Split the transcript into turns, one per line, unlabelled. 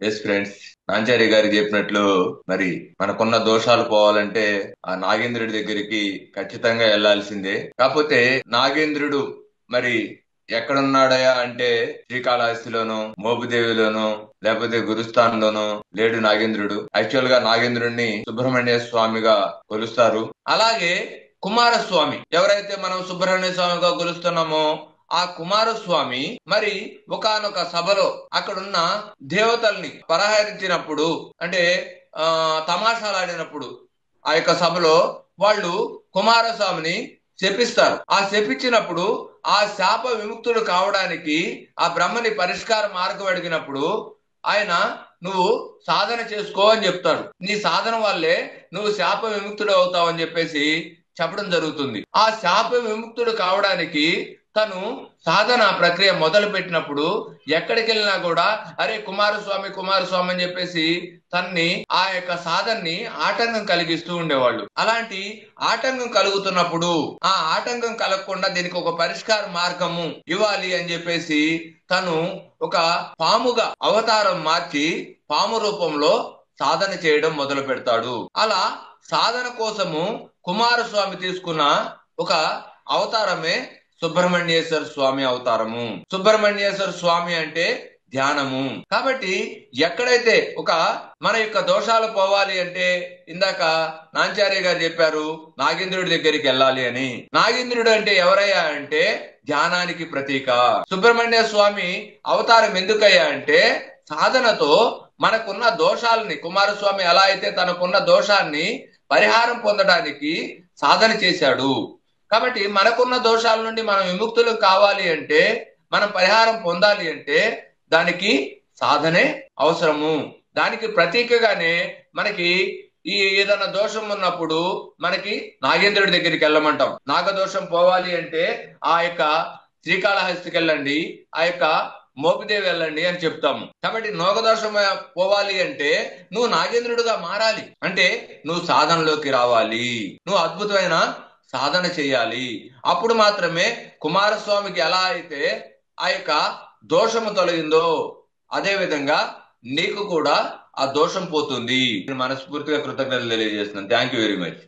Yes friends, Nanchari గారు చెప్పినట్లు మరి మనకున్న దోషాలు పోవాలంటే ఆ నాగేంద్రుడి దగ్గరికి ఖచ్చితంగా వెళ్లాల్సిందే. కాకపోతే నాగేంద్రుడు మరి ఎక్కడున్నాడయా అంటే శ్రీకాళహస్తిలోనో మోపుదేవిలోనో లేకపోతే గురుస్థాన్లోనో లేడు నాగేంద్రుడు. యాక్చువల్ గా నాగేంద్రుడిని సుబ్రహ్మణ్య స్వామిగా కొలుస్తారు. అలాగే కుమారస్వామి ఎవరైతే మనం సుబ్రహ్మణ్య స్వామిగా కొలుస్తున్నామో ఆ కుమారస్వామి మరి ఒకానొక సభలో అక్కడున్న దేవతల్ని పరహరించినప్పుడు అంటే తమాషాలాడినప్పుడు ఆ యొక్క సభలో వాళ్ళు కుమారస్వామిని శపిస్తారు. ఆ శపించినప్పుడు ఆ శాప విముక్తుడు కావడానికి ఆ బ్రహ్మని పరిష్కార మార్గం అడిగినప్పుడు ఆయన నువ్వు సాధన చేసుకో అని చెప్తాడు. నీ సాధన వల్లే నువ్వు శాప విముక్తుడు అవుతావు అని చెప్పేసి చెప్పడం జరుగుతుంది. ఆ శాప విముక్తుడు కావడానికి తను సాధన ప్రక్రియ మొదలు పెట్టినప్పుడు ఎక్కడికి వెళ్ళినా కూడా అరే కుమారస్వామి కుమారస్వామి అని చెప్పేసి తన్ని ఆ యొక్క సాధనని ఆటంకం కలిగిస్తూ ఉండేవాళ్ళు. అలాంటి ఆటంకం కలుగుతున్నప్పుడు ఆ ఆటంకం కలగకుండా దీనికి ఒక పరిష్కార మార్గము ఇవ్వాలి అని చెప్పేసి తను ఒక పాముగా అవతారం మార్చి పాము రూపంలో సాధన చేయడం మొదలు పెడతాడు. అలా సాధన కోసము కుమారస్వామి తీసుకున్న ఒక అవతారమే సుబ్రహ్మణ్యేశ్వర స్వామి అవతారము. సుబ్రహ్మణ్యేశ్వర స్వామి అంటే ధ్యానము. కాబట్టి ఎక్కడైతే ఒక మన యొక్క దోషాలు పోవాలి అంటే ఇందాక నాంచార్య గారు చెప్పారు నాగేంద్రుడి దగ్గరికి వెళ్ళాలి అని. నాగేంద్రుడు అంటే ఎవరయ్యా అంటే ధ్యానానికి ప్రతీక. సుబ్రహ్మణ్య స్వామి అవతారం ఎందుకయ్యా అంటే సాధనతో మనకున్న దోషాలని కుమారస్వామి ఎలా అయితే తనకున్న దోషాన్ని పరిహారం పొందడానికి సాధన చేశాడు. కాబట్టి మనకున్న దోషాల నుండి మనం విముక్తులు కావాలి అంటే మనం పరిహారం పొందాలి అంటే దానికి సాధనే అవసరము. దానికి ప్రతీకగానే మనకి ఈ ఏదైనా దోషం ఉన్నప్పుడు మనకి నాగేంద్రుడి దగ్గరికి వెళ్ళమంటాం. నాగదోషం పోవాలి అంటే ఆ యొక్క శ్రీకాళహస్తికి వెళ్ళండి, ఆ యొక్క మోపిదేవి వెళ్ళండి అని చెప్తాము. కాబట్టి నోగదోషం పోవాలి అంటే నువ్వు నాగేంద్రుడిగా మారాలి అంటే నువ్వు సాధనలోకి రావాలి, నువ్వు అద్భుతమైన సాధన చేయాలి. అప్పుడు మాత్రమే కుమారస్వామికి ఎలా అయితే ఆ యొక్క దోషము తొలగిందో అదే విధంగా నీకు కూడా ఆ దోషం పోతుంది. మనస్ఫూర్తిగా కృతజ్ఞతలు తెలియజేస్తున్నాను. Thank you very much.